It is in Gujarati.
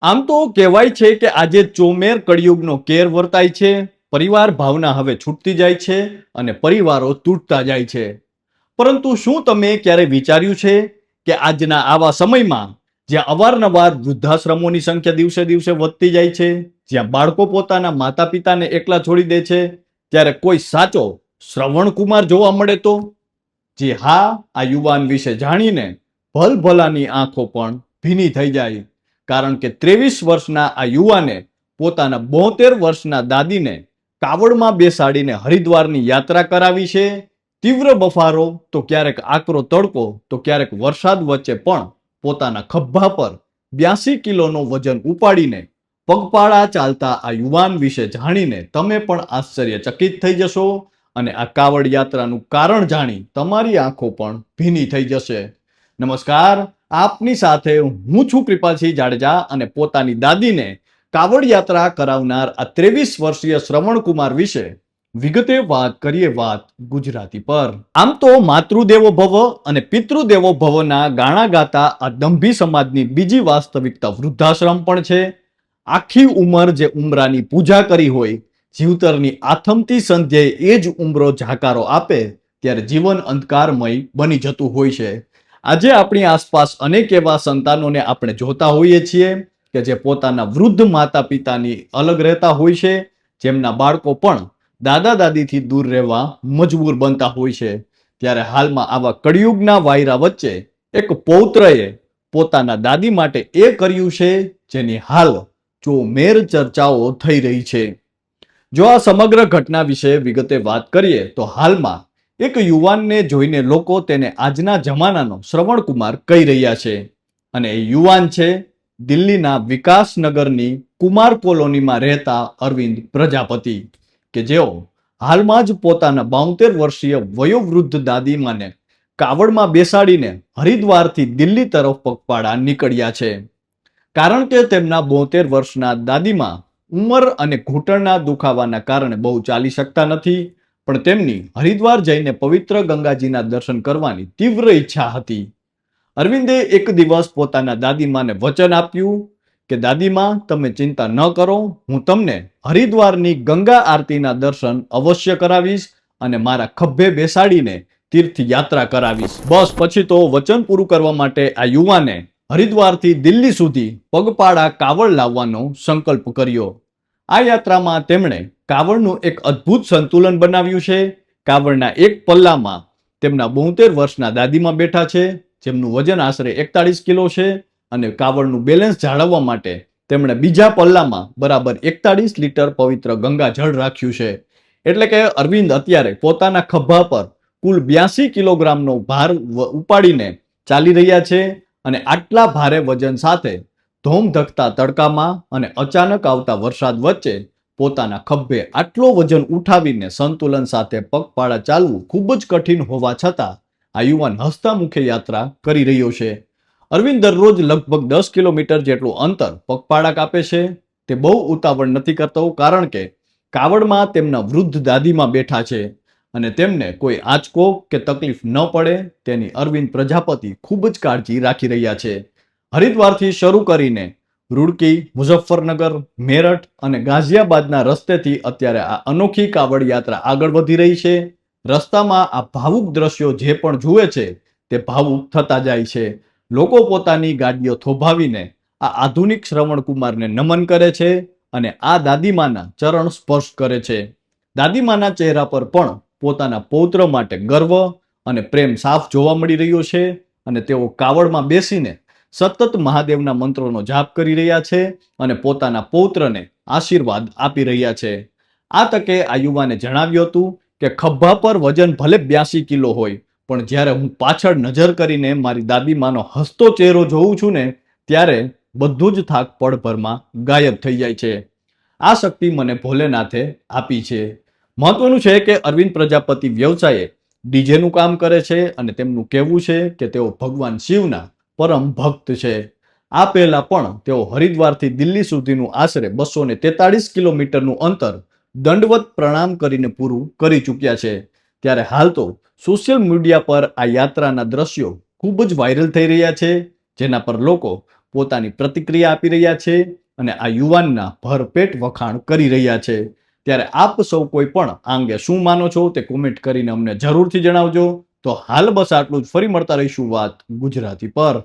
આમ તો કહેવાય છે કે આજે ચોમેર કળિયુગનો કેર વર્તાય છે, પરિવાર ભાવના હવે છૂટતી જાય છે અને પરિવારો તૂટતા જાય છે. પરંતુ શું તમે ક્યારે વિચાર્યું છે કે આજના આવા સમયમાં જ્યાં અવારનવાર વૃદ્ધાશ્રમોની સંખ્યા દિવસે દિવસે વધતી જાય છે, જ્યાં બાળકો પોતાના માતા પિતાને એકલા છોડી દે છે, ત્યારે કોઈ સાચો શ્રવણકુમાર જોવા મળે તો? જી હા, આ યુવાન વિશે જાણીને ભલભલાની આંખો પણ ભીની થઈ જાય. કારણ કે 23 વર્ષના આ યુવાને પોતાના 72 વર્ષના દાદીને કાવડમાં બેસાડીને હરિદ્વારની યાત્રા કરાવી છે. તીવ્ર બફારો તો ક્યારેક આકરો તડકો તો ક્યારેક વરસાદ વચ્ચે પણ પોતાના ખભા પર 82 કિલોનો વજન ઉપાડીને પગપાળા ચાલતા આ યુવાન વિશે જાણીને તમે પણ આશ્ચર્યચકિત થઈ જશો અને આ કાવડ યાત્રાનું કારણ જાણી તમારી આંખો પણ ભીની થઈ જશે. નમસ્કાર, આપની સાથે હું છું કૃપાલસિંહ જાડેજા અને પોતાની દાદીને કાવડ યાત્રા કરાવનાર આ 23 વર્ષીય શ્રવણકુમાર વિશે વિગતે વાત કરીએ ગુજરાતી પર. આમ તો માતૃદેવો ભવ અને પિતૃદેવો ભવના ગાણા ગાતા આ દંભી સમાજની બીજી વાસ્તવિકતા વૃદ્ધાશ્રમ પણ છે. આખી ઉંમર જે ઉંબરાની પૂજા કરી હોય, જીવતરની આથમતી સંધ્યાએ એ જ ઉંબરો ઝાકારો આપે ત્યારે જીવન અંધકારમય બની જતું હોય છે. આજે આપણી આસપાસ અનેક એવા સંતાનોને આપણે જોતા હોઈએ છીએ કે જે પોતાના વૃદ્ધ માતા પિતાની અલગ રહેતા હોય છે, જેમના બાળકો પણ દાદા દાદીથી દૂર રહેવા મજબૂર બનતા હોય છે. ત્યારે હાલમાં આવા કળિયુગના વાયરા વચ્ચે એક પૌત્રએ પોતાના દાદી માટે એ કર્યું છે જેની હાલ ચોમેર ચર્ચાઓ થઈ રહી છે. જો આ સમગ્ર ઘટના વિશે વિગતે વાત કરીએ તો હાલમાં એક યુવાનને જોઈને લોકો તેને આજના જમાનાનો શ્રવણકુમાર કહી રહ્યા છે. અને એ યુવાન છે દિલ્હીના વિકાસનગરની કુમાર કોલોનીમાં રહેતા અરવિંદ પ્રજાપતિ, કે જેઓ હાલમાં જ પોતાના 72 વર્ષીય વયોવૃદ્ધ દાદીમાને કાવડમાં બેસાડીને હરિદ્વારથી દિલ્હી તરફ પગપાળા નીકળ્યા છે. કારણ કે તેમના 72 વર્ષના દાદીમા ઉંમર અને ઘૂંટણના દુખાવાના કારણે બહુ ચાલી શકતા નથી, પણ તેમની હરિદ્વાર જઈને પવિત્ર ગંગાજીના દર્શન કરવાની તીવ્ર ઈચ્છા હતી. અરવિંદે એક દિવસ પોતાના દાદીમાને વચન આપ્યું કે દાદીમા, તમે ચિંતા ન કરો, હું તમને હરિદ્વારની ગંગા આરતીના દર્શન અવશ્ય કરાવીશ અને મારા ખભે બેસાડીને તીર્થયાત્રા કરાવીશ. બસ પછી તો વચન પૂરું કરવા માટે આ યુવાને હરિદ્વારથી દિલ્હી સુધી પગપાળા કાવડ લાવવાનો સંકલ્પ કર્યો. આ યાત્રામાં તેમણે કાવડનું એક અદ્ભુત સંતુલન બનાવ્યું છે. કાવડના એક પલ્લામાં તેમના 72 વર્ષના દાદીમાં બેઠા છે, જેમનું વજન આશરે 41 કિલો છે, અને કાવડનું બેલેન્સ જાળવવા માટે તેમણે બીજા પલ્લામાં બરાબર 41 લીટર પવિત્ર ગંગા જળ રાખ્યું છે. એટલે કે અરવિંદ અત્યારે પોતાના ખભા પર કુલ 82 કિલોગ્રામનો ભાર ઉપાડીને ચાલી રહ્યા છે. અને આટલા ભારે વજન સાથે ધોમધખતા તડકામાં અને અચાનક આવતા વરસાદ વચ્ચે પોતાના ખભે આટલો વજન ઉઠાવીને સંતુલન સાથે પગપાળા ચાલવું ખૂબ જ કઠિન હોવા છતાં આ યુવાન હસતા મુખે યાત્રા કરી રહ્યો છે. અરવિંદ દરરોજ લગભગ 10 કિલોમીટર જેટલું અંતર પગપાળા કાપે છે. તે બહુ ઉતાવળ નથી કરતો, કારણ કે કાવડમાં તેમના વૃદ્ધ દાદીમાં બેઠા છે અને તેમને કોઈ આંચકો કે તકલીફ ન પડે તેની અરવિંદ પ્રજાપતિ ખૂબ જ કાળજી રાખી રહ્યા છે. હરિદ્વારથી શરૂ કરીને રૂડકી, મુઝફ્ફરનગર, મેરઠ અને ગાઝિયાબાદના રસ્તેથી અત્યારે આ અનોખી કાવડ યાત્રા આગળ વધી રહી છે. રસ્તામાં આ ભાવુક દ્રશ્યો જે પણ જુએ છે તે ભાવુક થતા જાય છે. લોકો પોતાની ગાડીઓ થોભાવીને આ આધુનિક શ્રવણકુમારને નમન કરે છે અને આ દાદીમાના ચરણ સ્પર્શ કરે છે. દાદીમાના ચહેરા પર પણ પોતાના પૌત્ર માટે ગર્વ અને પ્રેમ સાફ જોવા મળી રહ્યો છે અને તેઓ કાવડમાં બેસીને સતત મહાદેવના મંત્રોનો જાપ કરી રહ્યા છે અને પોતાના પૌત્રને આશીર્વાદ આપી રહ્યા છે. આ તકે આ યુવાને જણાવ્યું હતું કે ખભા પર વજન ભલે 82 કિલો હોય, પણ જ્યારે હું પાછળ નજર કરીને મારી દાદીમાનો હસતો ચહેરો જોઉં છું ને, ત્યારે બધું જ થાક પળભરમાં ગાયબ થઈ જાય છે. આ શક્તિ મને ભોલેનાથે આપી છે. મહત્વનું છે કે અરવિંદ પ્રજાપતિ વ્યવસાયે ડીજેનું કામ કરે છે અને તેમનું કહેવું છે કે તેઓ ભગવાન શિવના પરમ ભક્ત છે. આ પહેલા પણ તેઓ હરિદ્વારથી દિલ્હી સુધીનું આશરે 243 કિલોમીટરનું અંતર દંડવત પ્રણામ કરીને પૂરું કરી ચૂક્યા છે. ત્યારે હાલ તો સોશિયલ મીડિયા પર આ યાત્રાના દ્રશ્યો ખૂબ જ વાયરલ થઈ રહ્યા છે, જેના પર લોકો પોતાની પ્રતિક્રિયા આપી રહ્યા છે અને આ યુવાનના ભરપેટ વખાણ કરી રહ્યા છે. ત્યારે આપ સૌ કોઈ પણ આ અંગે શું માનો છો તે કોમેન્ટ કરીને અમને જરૂરથી જણાવજો. તો હાલ બસ આટલું જ. ફરી મળતા રહીશું વાત ગુજરાતી પર.